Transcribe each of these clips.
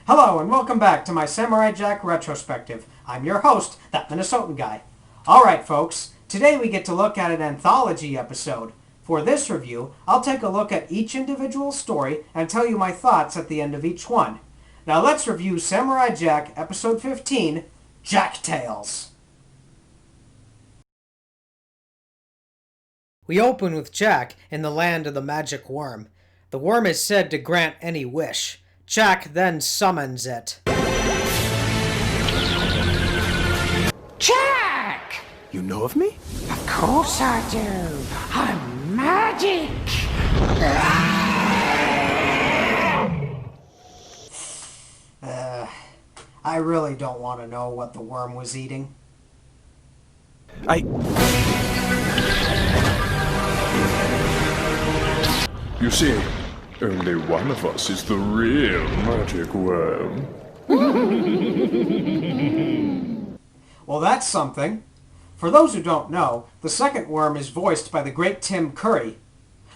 Hello and welcome back to my Samurai Jack Retrospective. I'm your host, That Minnesotan Guy. Alright folks, today we get to look at an anthology episode. For this review, I'll take a look at each individual story and tell you my thoughts at the end of each one. Now let's review Samurai Jack Episode 15, Jack Tales. We open with Jack in the land of the magic worm. The worm is said to grant any wish. Jack then summons it. Jack! You know of me? Of course I do. I'm magic. I really don't want to know what the worm was eating. You see, only one of us is the real magic worm. Well, that's something. For those who don't know, the second worm is voiced by the great Tim Curry.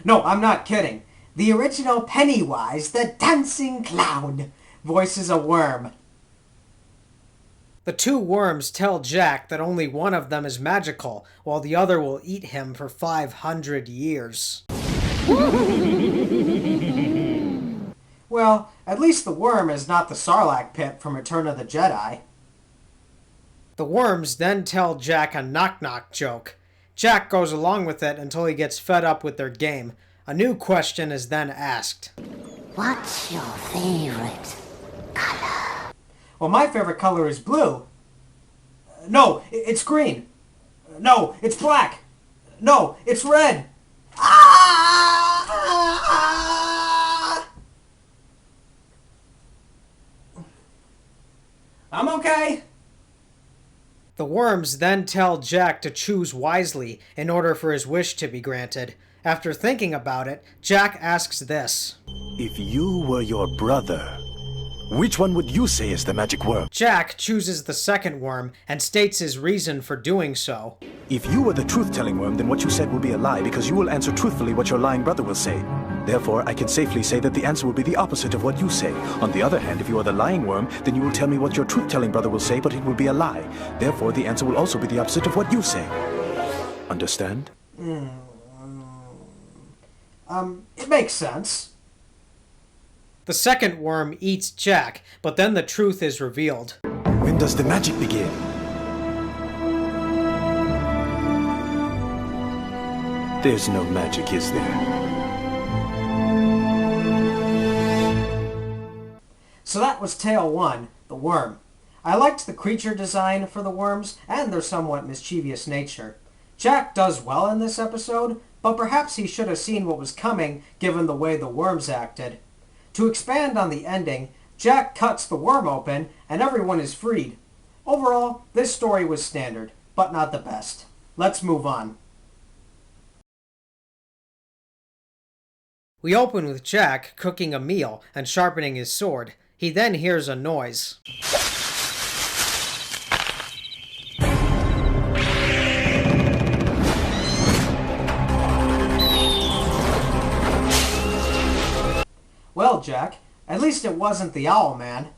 No, I'm not kidding. The original Pennywise, the dancing clown, voices a worm. The two worms tell Jack that only one of them is magical, while the other will eat him for 500 years. Well, at least the worm is not the Sarlacc pit from Return of the Jedi. The worms then tell Jack a knock-knock joke. Jack goes along with it until he gets fed up with their game. A new question is then asked. What's your favorite color? Well, my favorite color is blue. No, it's green. No, it's black. No, it's red. I'm okay. The worms then tell Jack to choose wisely in order for his wish to be granted. After thinking about it, Jack asks this. If you were your brother, which one would you say is the magic worm? Jack chooses the second worm and states his reason for doing so. If you were the truth-telling worm, then what you said will be a lie because you will answer truthfully what your lying brother will say. Therefore, I can safely say that the answer will be the opposite of what you say. On the other hand, if you are the lying worm, then you will tell me what your truth-telling brother will say, but it will be a lie. Therefore, the answer will also be the opposite of what you say. Understand? It makes sense. The second worm eats Jack, but then the truth is revealed. When does the magic begin? There's no magic, is there? So that was Tale 1, the worm. I liked the creature design for the worms and their somewhat mischievous nature. Jack does well in this episode, but perhaps he should have seen what was coming given the way the worms acted. To expand on the ending, Jack cuts the worm open and everyone is freed. Overall, this story was standard, but not the best. Let's move on. We open with Jack cooking a meal and sharpening his sword. He then hears a noise. Well, Jack, at least it wasn't the Owl Man.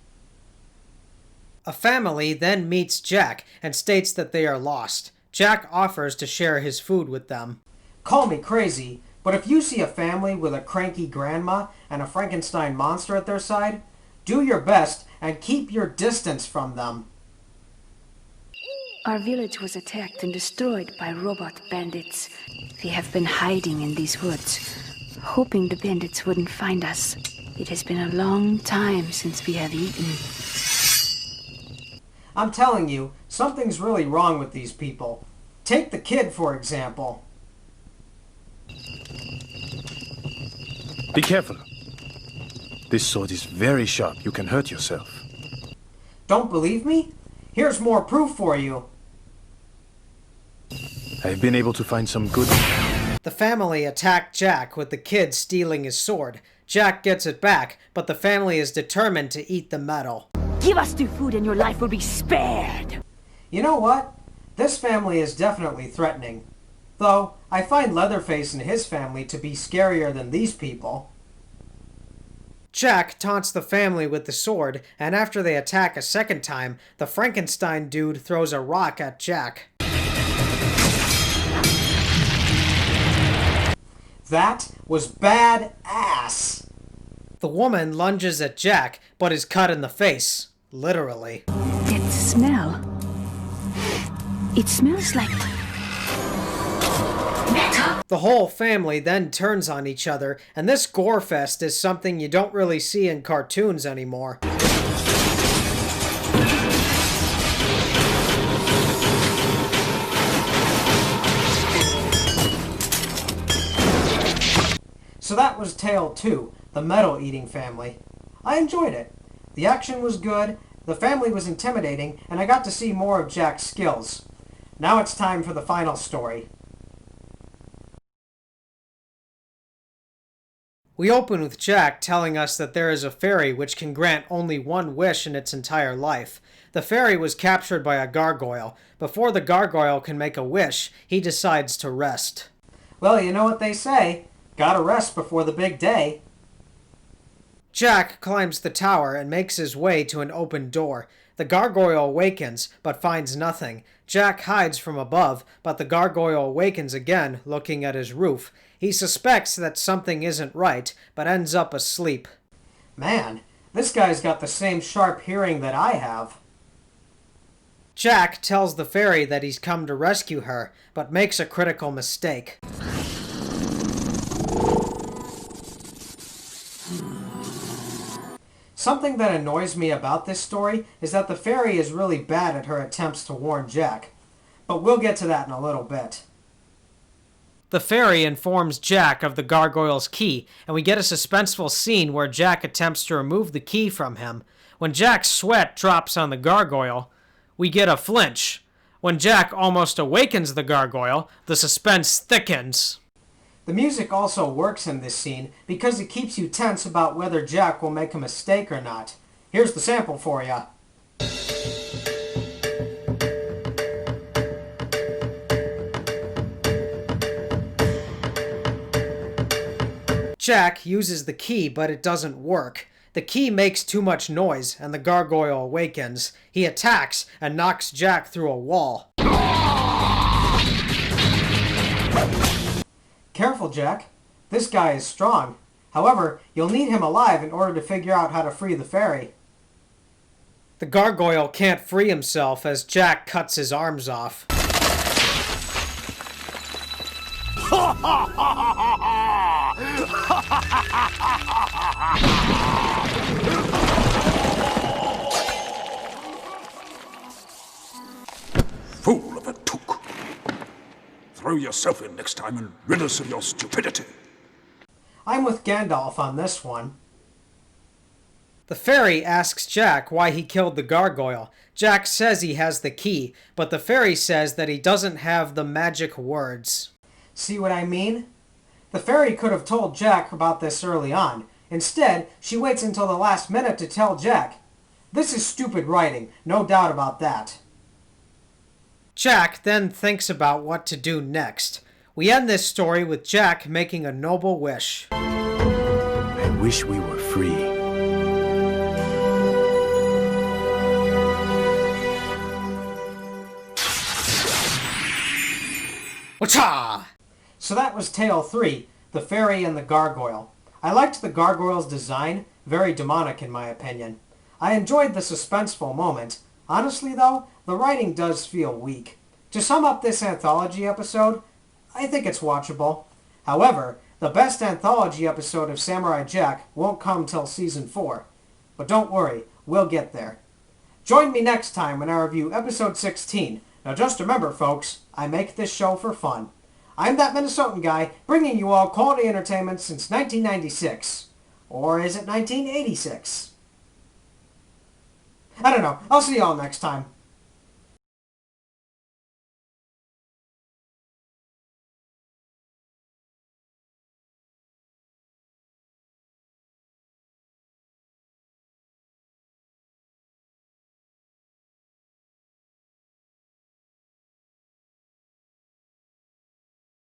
A family then meets Jack and states that they are lost. Jack offers to share his food with them. Call me crazy, but if you see a family with a cranky grandma and a Frankenstein monster at their side, do your best and keep your distance from them. Our village was attacked and destroyed by robot bandits. They have been hiding in these woods, hoping the bandits wouldn't find us. It has been a long time since we have eaten. I'm telling you, something's really wrong with these people. Take the kid, for example. Be careful. This sword is very sharp. You can hurt yourself. Don't believe me? Here's more proof for you. I've been able to find some good... The family attacked Jack with the kid stealing his sword. Jack gets it back, but the family is determined to eat the metal. Give us the food and your life will be spared. You know what? This family is definitely threatening. Though, I find Leatherface and his family to be scarier than these people. Jack taunts the family with the sword, and after they attack a second time, the Frankenstein dude throws a rock at Jack. That was bad-ass! The woman lunges at Jack, but is cut in the face. Literally. That smell. It smells like metal. The whole family then turns on each other, and this gore fest is something you don't really see in cartoons anymore. So that was Tale 2, the metal-eating family. I enjoyed it. The action was good, the family was intimidating, and I got to see more of Jack's skills. Now it's time for the final story. We open with Jack telling us that there is a fairy which can grant only one wish in its entire life. The fairy was captured by a gargoyle. Before the gargoyle can make a wish, he decides to rest. Well, you know what they say. Gotta rest before the big day. Jack climbs the tower and makes his way to an open door. The gargoyle awakens, but finds nothing. Jack hides from above, but the gargoyle awakens again, looking at his roof. He suspects that something isn't right, but ends up asleep. Man, this guy's got the same sharp hearing that I have. Jack tells the fairy that he's come to rescue her, but makes a critical mistake. Something that annoys me about this story is that the fairy is really bad at her attempts to warn Jack. But we'll get to that in a little bit. The fairy informs Jack of the gargoyle's key, and we get a suspenseful scene where Jack attempts to remove the key from him. When Jack's sweat drops on the gargoyle, we get a flinch. When Jack almost awakens the gargoyle, the suspense thickens. The music also works in this scene because it keeps you tense about whether Jack will make a mistake or not. Here's the sample for ya. Jack uses the key, but it doesn't work. The key makes too much noise, and the gargoyle awakens. He attacks and knocks Jack through a wall. Careful, Jack. This guy is strong. However, you'll need him alive in order to figure out how to free the fairy. The gargoyle can't free himself as Jack cuts his arms off. Fool of a took. Throw yourself in next time and rid us of your stupidity. I'm with Gandalf on this one. The fairy asks Jack why he killed the gargoyle. Jack says he has the key, but the fairy says that he doesn't have the magic words. See what I mean? The fairy could have told Jack about this early on. Instead, she waits until the last minute to tell Jack. This is stupid writing, no doubt about that. Jack then thinks about what to do next. We end this story with Jack making a noble wish. I wish we were free. Wacha! So that was Tale 3, The Fairy and the Gargoyle. I liked the gargoyle's design, very demonic in my opinion. I enjoyed the suspenseful moment. Honestly though, the writing does feel weak. To sum up this anthology episode, I think it's watchable. However, the best anthology episode of Samurai Jack won't come till Season 4. But don't worry, we'll get there. Join me next time when I review Episode 16. Now just remember, folks, I make this show for fun. I'm That Minnesotan Guy, bringing you all quality entertainment since 1996. Or is it 1986? I don't know. I'll see y'all next time.